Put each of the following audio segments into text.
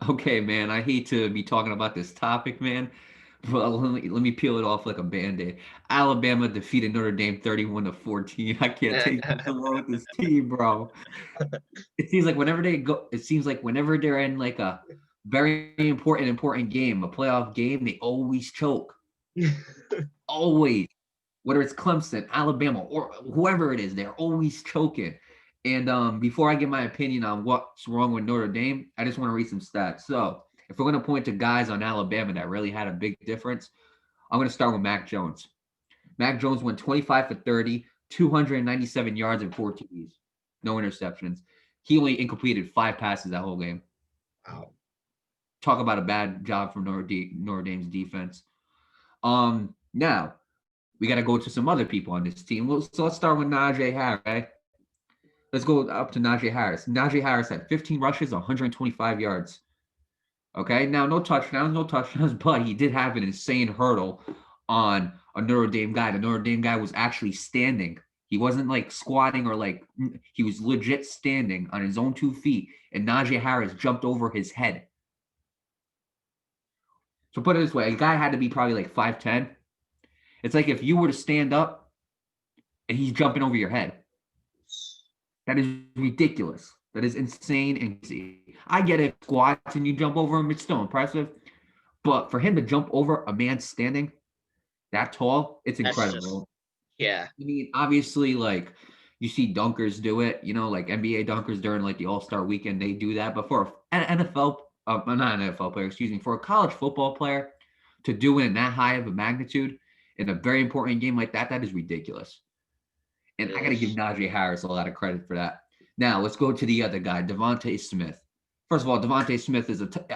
Okay, man, I hate to be talking about this topic, man, but let me peel it off like a Band-Aid. Alabama defeated Notre Dame 31-14. I can't take this along with this team, bro. It seems like whenever they're in like a very important game, a playoff game, they always choke. Always. Whether it's Clemson, Alabama, or whoever it is, they're always choking. And before I give my opinion on what's wrong with Notre Dame, I just want to read some stats. So, if we're going to point to guys on Alabama that really had a big difference, I'm going to start with Mac Jones. Mac Jones went 25 for 30, 297 yards and 4 TDs, no interceptions. He only incompleted 5 passes that whole game. Wow. Talk about a bad job from Notre Dame's defense. Now we got to go to some other people on this team. So let's start with Najee Harris. Okay? Let's go up to Najee Harris. Najee Harris had 15 rushes, 125 yards. Okay, now no touchdowns, but he did have an insane hurdle on a Notre Dame guy. The Notre Dame guy was actually standing. He wasn't like squatting or like he was legit standing on his own 2 feet, and Najee Harris jumped over his head. So put it this way, a guy had to be probably like 5'10". It's like if you were to stand up and he's jumping over your head. That is ridiculous. That is insane and crazy. I get it, squats and you jump over him, it's still impressive. But for him to jump over a man standing that tall, it's That's just, incredible. yeah. I mean, obviously, like you see dunkers do it, like NBA dunkers during like the All-Star weekend, they do that. But for an NFL, not an NFL player, excuse me, for a college football player to do it in that high of a magnitude in a very important game like that, that is ridiculous. It And I got to give is. Najee Harris a lot of credit for that. Now let's go to the other guy, Devontae Smith. First of all, Devontae Smith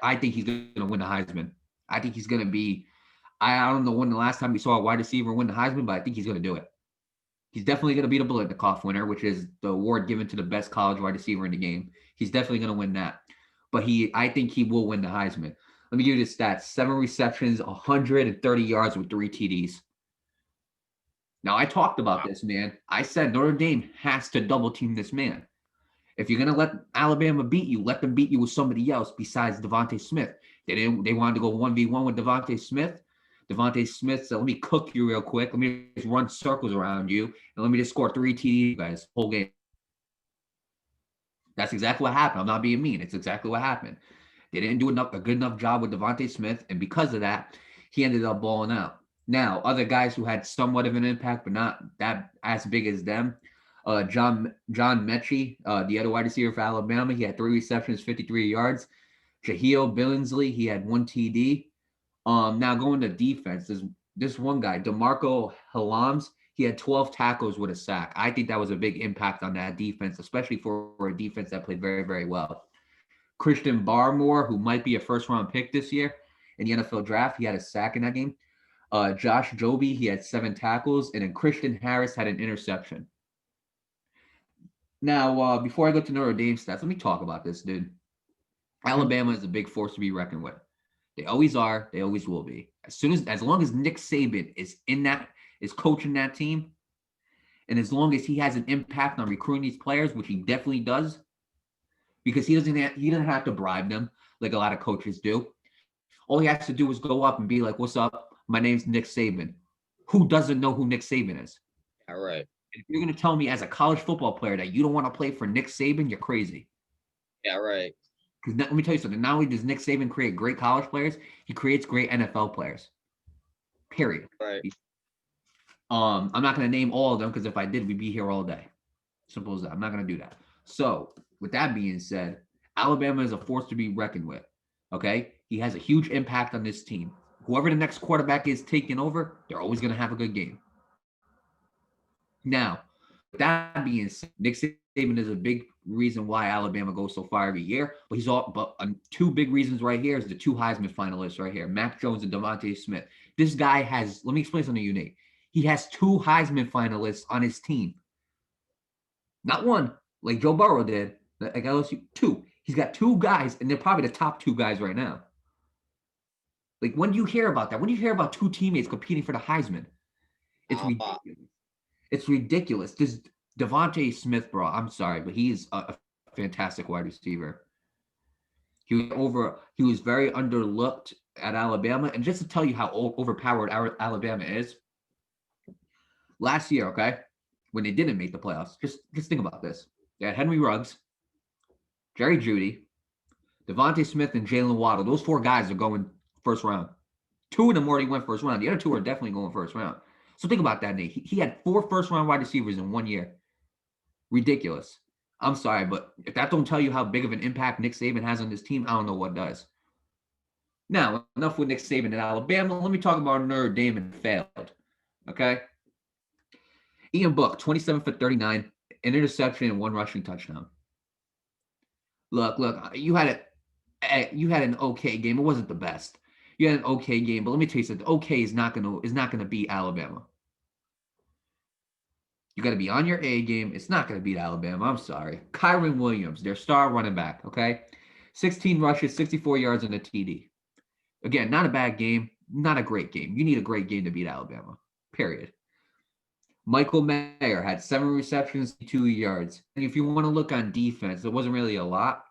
I think he's going to win the Heisman. I think he's going to be. I don't know when the last time we saw a wide receiver win the Heisman, but I think he's going to do it. He's definitely going to be the Biletnikoff winner, which is the award given to the best college wide receiver in the game. He's definitely going to win that. But I think he will win the Heisman. Let me give you the stats: 7 receptions, 130 yards with 3 TDs. Now I talked about Wow. this, man. I said Notre Dame has to double team this man. If you're gonna let Alabama beat you, let them beat you with somebody else besides Devontae Smith. They wanted to go 1v1 with Devontae Smith. Devontae Smith said, "Let me cook you real quick. Let me just run circles around you, and let me just score 3 TDs, guys, whole game." That's exactly what happened. I'm not being mean. It's exactly what happened. They didn't do a good enough job with Devontae Smith, and because of that, he ended up balling out. Now, other guys who had somewhat of an impact, but not that as big as them, John Mechie, the other wide receiver for Alabama, he had 3 receptions, 53 yards. Jahleel Billingsley, he had 1 TD. Now going to defense, this one guy, DeMarco Helams, he had 12 tackles with a sack. I think that was a big impact on that defense, especially for a defense that played very, very well. Christian Barmore, who might be a first-round pick this year in the NFL draft, he had a sack in that game. Josh Joby, he had 7 tackles, and then Christian Harris had an interception. Now, before I go to Notre Dame stats, let me talk about this, dude. Mhm. Alabama is a big force to be reckoned with. They always are. They always will be. As long as Nick Saban is coaching that team, and as long as he has an impact on recruiting these players, which he definitely does, because he doesn't have to bribe them like a lot of coaches do. All he has to do is go up and be like, "What's up? My name's Nick Saban." Who doesn't know who Nick Saban is? All right. If you're going to tell me as a college football player that you don't want to play for Nick Saban, you're crazy. Yeah, right. Because let me tell you something. Not only does Nick Saban create great college players, he creates great NFL players. Period. Right. I'm not going to name all of them because if I did, we'd be here all day. Simple as that. I'm not going to do that. So, with that being said, Alabama is a force to be reckoned with. Okay? He has a huge impact on this team. Whoever the next quarterback is taking over, they're always going to have a good game. Now, with that being said, Nick Saban is a big reason why Alabama goes so far every year. But 2 big reasons right here is the 2 Heisman finalists right here, Mac Jones and Devontae Smith. This guy has. Let me explain something unique. He has 2 Heisman finalists on his team, not one like Joe Burrow did. Like LSU, two. He's got 2 guys, and they're probably the top 2 guys right now. Like when do you hear about that? When do you hear about 2 teammates competing for the Heisman? It's Uh, ridiculous. It's ridiculous. This Devontae Smith, bro. I'm sorry, but he's a fantastic wide receiver. He was very underlooked at Alabama. And just to tell you how overpowered Alabama is, last year, okay, when they didn't make the playoffs, just think about this. They had Henry Ruggs, Jerry Jeudy, Devontae Smith, and Jalen Waddle. Those four guys are going first round. Two of them already went first round. The other two are definitely going first round. So think about that, Nate. He had four first round wide receivers in 1 year. Ridiculous. I'm sorry, but if that don't tell you how big of an impact Nick Saban has on this team, I don't know what does. Now, enough with Nick Saban at Alabama. Let me talk about Notre Dame and failed. Okay. Ian Book, 27 for 39, an interception and one rushing touchdown. Look, you had an okay game. It wasn't the best. You had an okay game, but let me tell you something. Okay is not gonna beat Alabama. You got to be on your A game. It's not going to beat Alabama. I'm sorry. Kyron Williams, their star running back. Okay, 16 rushes, 64 yards, and a TD. Again, not a bad game. Not a great game. You need a great game to beat Alabama. Period. Michael Mayer had 7 receptions, 2 yards. And if you want to look on defense, there wasn't really a lot.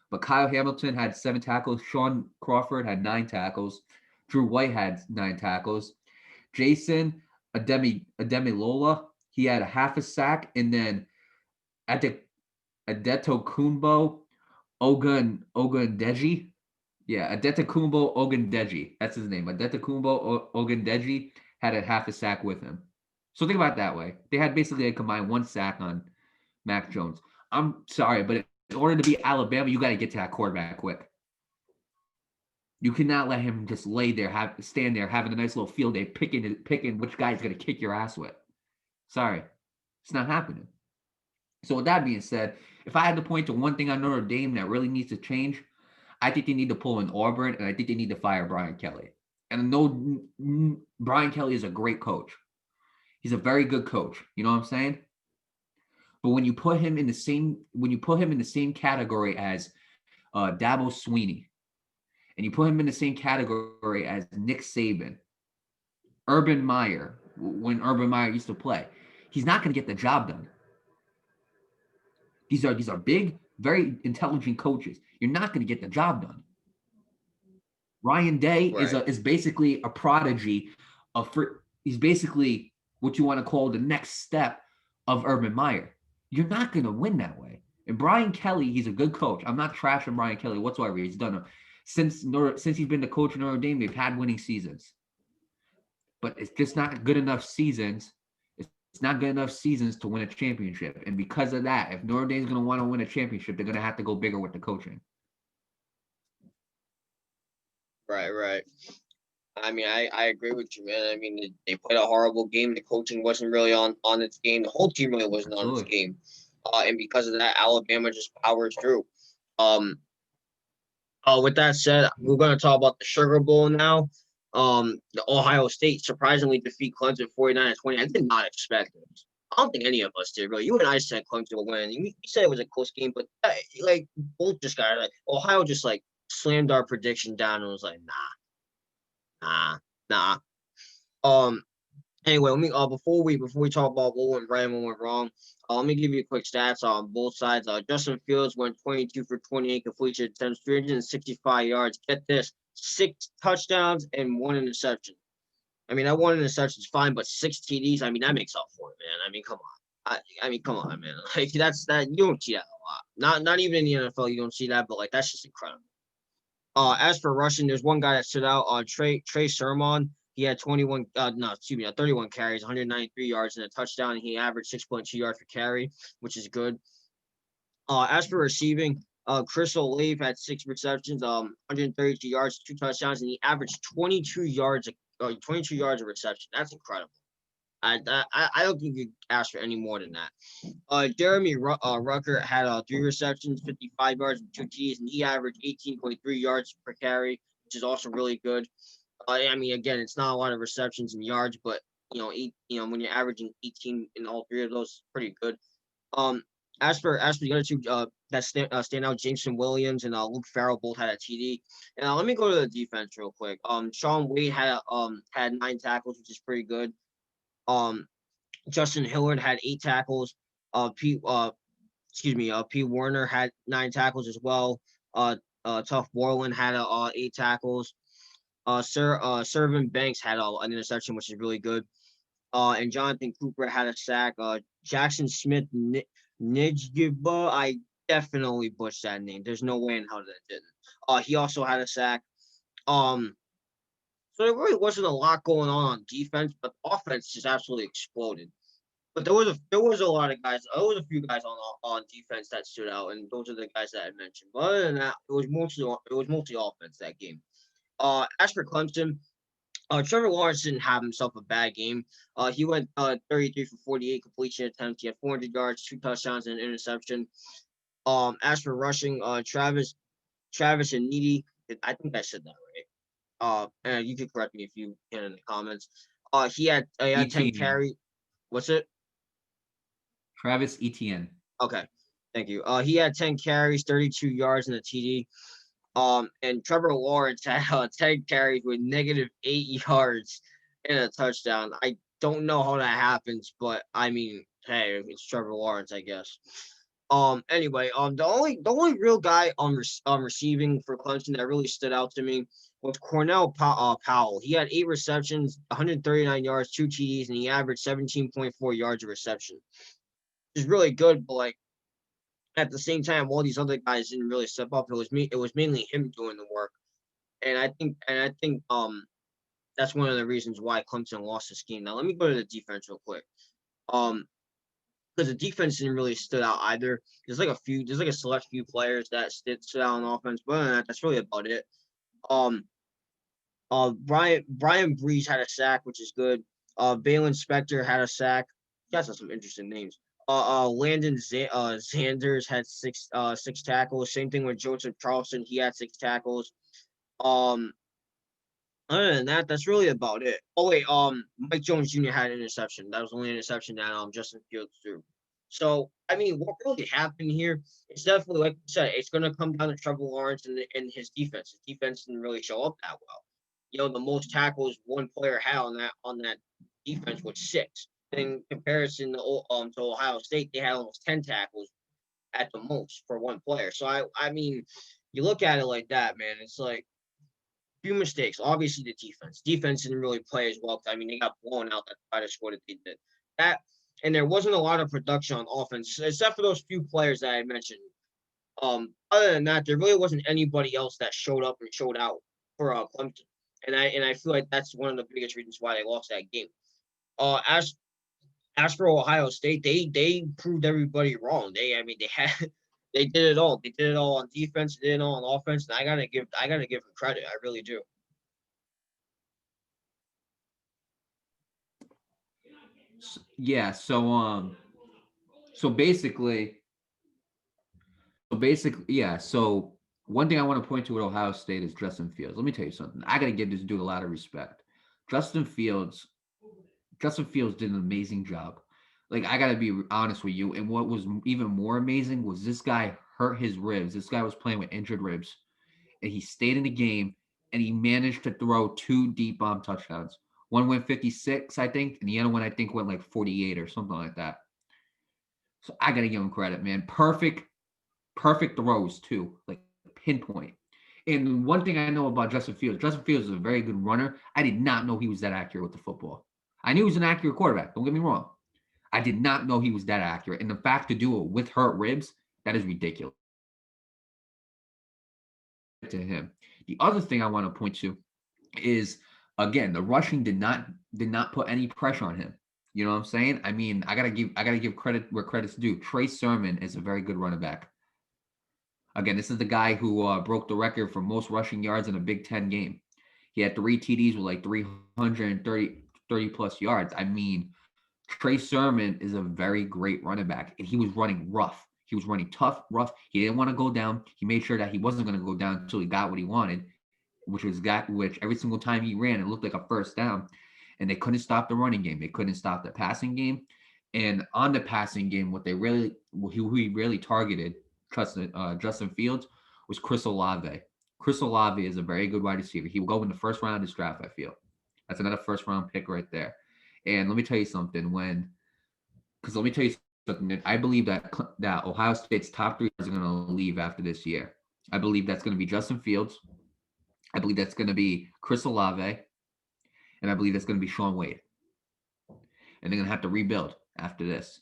But Kyle Hamilton had 7 tackles. Sean Crawford had 9 tackles. Drew White had 9 tackles. Jason Ademilola, he had a half a sack. And then Adetokunbo Ogundeji. Yeah, Adetokunbo Ogundeji. That's his name. Adetokunbo Ogundeji had a half a sack with him. So think about it that way. They had basically a combined 1 sack on Mac Jones. I'm sorry, but in order to beat Alabama, you got to get to that quarterback quick. You cannot let him just lay there, stand there, having a nice little field day, picking which guy's going to kick your ass with. Sorry, it's not happening. So with that being said, if I had to point to one thing on Notre Dame that really needs to change, I think they need to pull in Auburn, and I think they need to fire Brian Kelly. And I know Brian Kelly is a great coach. He's a very good coach. You know what I'm saying? But when you put him in the same category as Dabo Sweeney, and you put him in the same category as Nick Saban, Urban Meyer, when Urban Meyer used to play, he's not going to get the job done. These are big, very intelligent coaches. You're not going to get the job done. Ryan Day is basically a prodigy he's basically what you want to call the next step of Urban Meyer. You're not going to win that way. And Brian Kelly, he's a good coach. I'm not trashing Brian Kelly whatsoever. He's done since he's been the coach of Notre Dame, they've had winning seasons. But it's just not good enough seasons. It's not good enough seasons to win a championship. And because of that, if Notre Dame's going to want to win a championship, they're going to have to go bigger with the coaching. Right. I mean, I agree with you, man. I mean, they played a horrible game. The coaching wasn't really on its game. The whole team really wasn't on its game. And because of that, Alabama just powers through. With that said, we're going to talk about the Sugar Bowl now. The Ohio State surprisingly defeat Clemson 49-20. I did not expect it. I don't think any of us did, really. You and I said Clemson will win. You said it was a close game, but both just got Ohio just slammed our prediction down and was like, nah. Anyway, let me before we talk about what went right and what went wrong, let me give you quick stats on both sides. Justin Fields went 22 for 28 completion attempts, 365 yards. Get this, 6 touchdowns and 1 interception. I mean, that 1 interception is fine, but 6 TDs, I mean, that makes up for it, man. I mean, come on. Come on, man. That's that you don't see that a lot. Not even in the NFL, you don't see that, but that's just incredible. As for rushing, there's one guy that stood out on Trey Sermon. He had 31 carries, 193 yards, and a touchdown. And he averaged 6.2 yards per carry, which is good. As for receiving, Chris Olave had 6 receptions, 132 yards, 2 touchdowns, and he averaged 22 yards of reception. That's incredible. I don't think you could ask for any more than that. Jeremy Rucker had 3 receptions, 55 yards, and 2 TDs, and he averaged 18.3 yards per carry, which is also really good. I mean, again, it's not a lot of receptions and yards, but when you're averaging 18 in all 3 of those, pretty good. As for the other 2 that stand out, Jameson Williams and Luke Farrell both had a TD. And let me go to the defense real quick. Sean Wade had 9 tackles, which is pretty good. Justin Hillard had 8 tackles. P. Warner had 9 tackles as well. Tough Borland had 8 tackles. Servant Banks had an interception, which is really good. And Jonathan Cooper had a sack. Jackson Smith Nijgiba, I definitely butchered that name. There's no way in hell that didn't. He also had a sack. Um, so there really wasn't a lot going on defense, but offense just absolutely exploded. But there was a lot of guys. There was a few guys on defense that stood out, and those are the guys that I mentioned. But other than that, it was mostly offense that game. As for Clemson, Trevor Lawrence didn't have himself a bad game. He went 33 for 48 completion attempts. He had 400 yards, 2 touchdowns, and an interception. As for rushing, Travis and Needy, I think I said that right. And you can correct me if you can in the comments. He had 10 ETN. carry. What's it? Travis Etienne. Okay, thank you. He had 10 carries, 32 yards, and a TD. And Trevor Lawrence had 10 carries with -8 yards and a touchdown. I don't know how that happens, but I mean, hey, it's Trevor Lawrence, I guess. Anyway, the only real guy on receiving for Clemson that really stood out to me was Powell. He had 8 receptions, 139 yards, 2 TDs, and he averaged 17.4 yards a reception. It's really good, but like at the same time, all these other guys didn't really step up. It was mainly him doing the work, and I think that's one of the reasons why Clemson lost this game. Now let me go to the defense real quick. Um, because the defense didn't really stood out either. There's like a select few players that stood out on offense, but other than that, that's really about it. Um, Brian Breeze had a sack, which is good. Balin Spector had a sack. You guys have some interesting names. Landon Sanders had six tackles. Same thing with Joseph Charleston. He had 6 tackles. Um, Other than that, that's really about it. Oh wait, Mike Jones Jr. had an interception. That was the only interception that Justin Fields threw. So I mean, what really happened here? It's definitely like you said. It's going to come down to Trevor Lawrence and his defense. His defense didn't really show up that well. The most tackles one player had on that defense was 6. In comparison to Ohio State, they had almost 10 tackles at the most for one player. So I mean, you look at it like that, man. It's like few mistakes. Obviously, the defense. Defense didn't really play as well. I mean, they got blown out that by the score that they did. That and there wasn't a lot of production on offense, except for those few players that I mentioned. Other than that, there really wasn't anybody else that showed up and showed out for Clemson. And I feel like that's one of the biggest reasons why they lost that game. Uh, as as for Ohio State, they proved everybody wrong. They had they did it all. They did it all on defense. They did it all on offense. And I gotta give them credit. I really do. Yeah. So basically, yeah. So one thing I want to point to with Ohio State is Justin Fields. Let me tell you something. I got to give this dude a lot of respect. Justin Fields. Justin Fields did an amazing job. Like I got to be honest with you. And what was even more amazing was this guy hurt his ribs. This guy was playing with injured ribs, and he stayed in the game, and he managed to throw 2 deep bomb touchdowns. One went 56, I think, and the other one I think went like 48 or something like that. So I gotta give him credit, man. Perfect throws too, like pinpoint. And one thing I know about Justin Fields is a very good runner. I did not know he was that accurate with the football. I knew he was an accurate quarterback. Don't get me wrong. I did not know he was that accurate. And the fact to do it with hurt ribs, that is ridiculous to him. The other thing I want to point to is again the rushing did not put any pressure on him. You know what I'm saying? I mean, I gotta give credit where credit's due. Trey Sermon is a very good running back. Again, this is the guy who broke the record for most rushing yards in a Big Ten game. He had 3 TDs with like 330 plus yards. I mean, Trey Sermon is a very great running back, and he was running rough. He was running tough, rough. He didn't want to go down. He made sure that he wasn't going to go down until he got what he wanted, which every single time he ran, it looked like a first down. And they couldn't stop the running game. They couldn't stop the passing game. And on the passing game, who he really targeted, Justin Fields, was Chris Olave. Chris Olave is a very good wide receiver. He will go in the first round of this draft, I feel. That's another first round pick right there. And let me tell you something. Because let me tell you something. I believe that Ohio State's top 3 are going to leave after this year. I believe that's going to be Justin Fields. I believe that's going to be Chris Olave. And I believe that's going to be Sean Wade. And they're going to have to rebuild after this.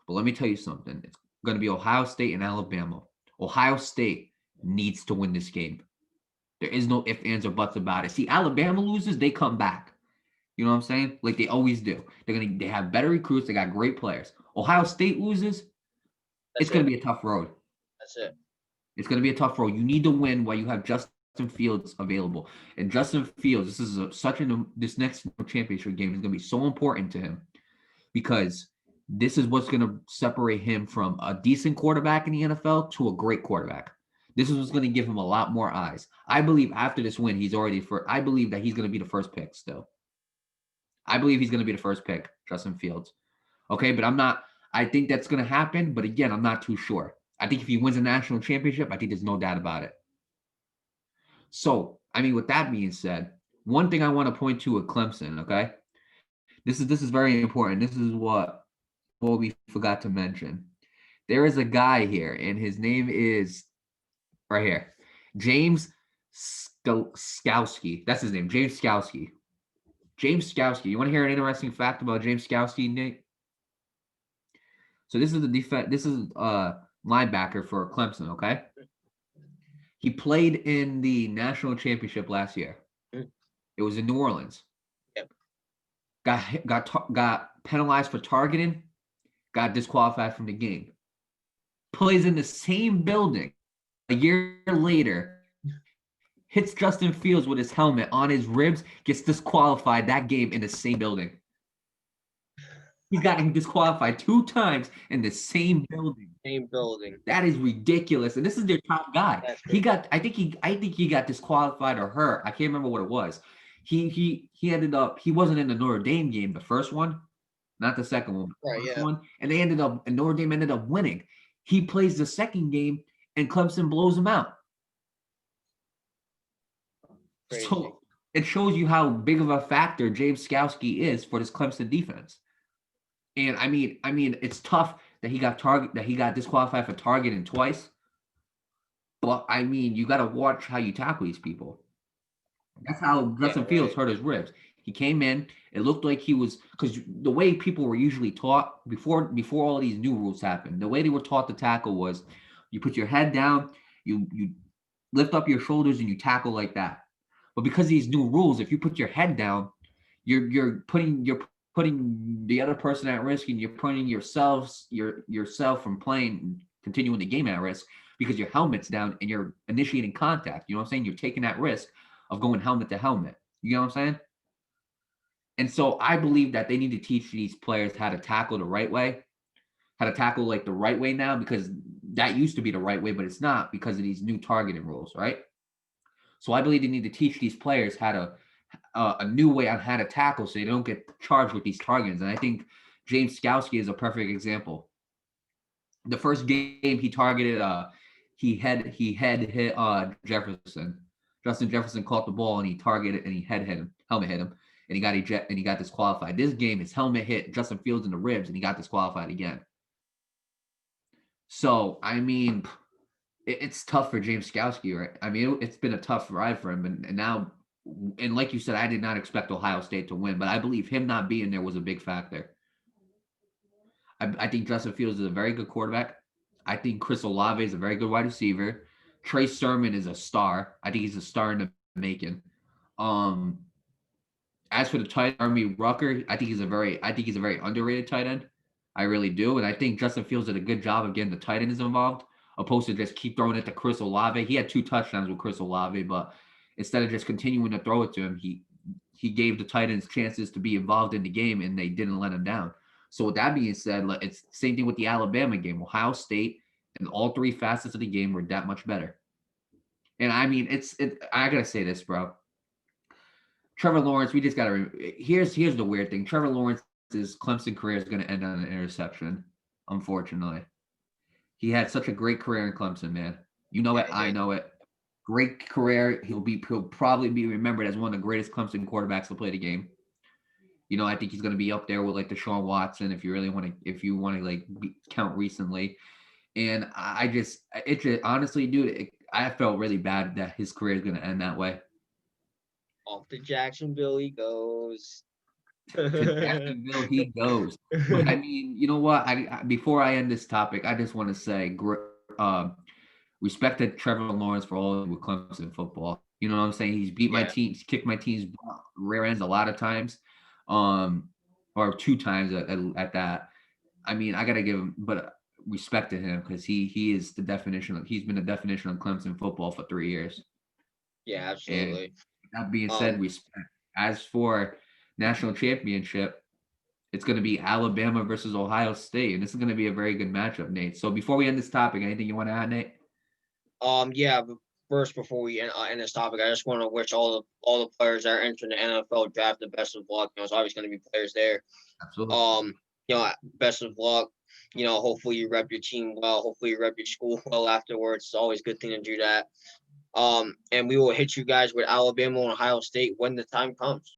But let me tell you something. It's going to be Ohio State and Alabama. Ohio State needs to win this game. There is no ifs, ands, or buts about it. See, Alabama loses, they come back. You know what I'm saying? Like they always do. They have better recruits. They got great players. Ohio State loses, it's going to be a tough road. That's it. It's going to be a tough road. You need to win while you have Justin Fields available. And Justin Fields, this next championship game is going to be so important to him because this is what's going to separate him from a decent quarterback in the NFL to a great quarterback. This is what's going to give him a lot more eyes. I believe after this win, I believe that he's going to be the first pick still. I believe he's going to be the first pick, Justin Fields. Okay, but I think that's going to happen. But again, I'm not too sure. I think if he wins a national championship, I think there's no doubt about it. So, I mean, with that being said, one thing I want to point to with Clemson, okay? This is very important. This is what we forgot to mention. There is a guy here, and his name is right here, James Skowski. That's his name, James Skowski. James Skowski. You want to hear an interesting fact about James Skowski, Nate? So this is the defense. This is linebacker for Clemson. Okay, he played in the national championship last year. It was in New Orleans. Yep. Got penalized for targeting. Got disqualified from the game. Plays in the same building a year later. Hits Justin Fields with his helmet on his ribs, gets disqualified that game in the same building. He's gotten disqualified 2 times in the same building. Same building. That is ridiculous. And this is their top guy. I think he got disqualified or hurt. I can't remember what it was. He ended up, he wasn't in the Notre Dame game, the first one, not the second one, Right, the first yeah. one. And Notre Dame ended up winning. He plays the second game and Clemson blows him out. Crazy. So it shows you how big of a factor James Skowski is for this Clemson defense. And I mean, it's tough that he got disqualified for targeting twice. But I mean, you got to watch how you tackle these people. That's how Justin Fields hurt his ribs. He came in. It looked like he was, because the way people were usually taught before all these new rules happened, the way they were taught to tackle was you put your head down, you lift up your shoulders, and you tackle like that. But because of these new rules, if you put your head down, you're putting the other person at risk, and you're putting yourself from playing, continuing the game at risk because your helmet's down and you're initiating contact. You know what I'm saying? You're taking that risk of going helmet to helmet. You know what I'm saying? And so I believe that they need to teach these players how to tackle the right way, how to tackle like the right way now, because that used to be the right way, but it's not because of these new targeting rules, right? So I believe they need to teach these players how to a new way on how to tackle so they don't get charged with these targets. And I think James Skowski is a perfect example. The first game he targeted, he hit Jefferson. Justin Jefferson caught the ball and he targeted and he helmet hit him, and he got disqualified. This game, his helmet hit Justin Fields in the ribs and he got disqualified again. So I mean, it's tough for James Skowski, right? I mean, it's been a tough ride for him, and now, and like you said, I did not expect Ohio State to win, but I believe him not being there was a big factor. I think Justin Fields is a very good quarterback. I think Chris Olave is a very good wide receiver. Trey Sermon is a star. I think he's a star in the making. As for the tight end, Army Rucker, I think he's a very underrated tight end. I really do, and I think Justin Fields did a good job of getting the tight ends involved, opposed to just keep throwing it to Chris Olave. He had 2 touchdowns with Chris Olave, but instead of just continuing to throw it to him, he gave the tight ends chances to be involved in the game, and they didn't let him down. So with that being said, it's the same thing with the Alabama game. Ohio State and all 3 facets of the game were that much better. And I mean, I gotta say this, bro. Trevor Lawrence, we just gotta. Here's the weird thing. Trevor Lawrence's Clemson career is gonna end on an interception, unfortunately. He had such a great career in Clemson, man. You know it. I know it. Great career. He'll probably be remembered as one of the greatest Clemson quarterbacks to play the game. You know, I think he's going to be up there with like Deshaun Watson if you want to count recently. And honestly, dude, I felt really bad that his career is going to end that way. Off to Jacksonville he goes. To Jacksonville he goes. But I mean, you know what? Before I end this topic, I just want to say, respect to Trevor Lawrence for all with Clemson football. You know what I'm saying? He's beat my Yeah, team, he's kicked my team's rear ends a lot of times, um, or 2 times at that. I mean, I gotta give him, but respect to him because he is the definition. He's been the definition of Clemson football for 3 years. yeah, And absolutely. that being said, Um, respect. As for national championship, it's going to be Alabama versus Ohio State, and this is going to be a very good matchup, Nate. So before we end this topic, anything you want to add, Nate? yeah. But first, before we end this topic, I just want to wish all the players that are entering the NFL draft the best of luck. You know, there's always going to be players there. Absolutely. Um, best of luck. Hopefully you rep your team well. Hopefully you rep your school well afterwards. It's always a good thing to do that. And we will hit you guys with Alabama and Ohio State when the time comes.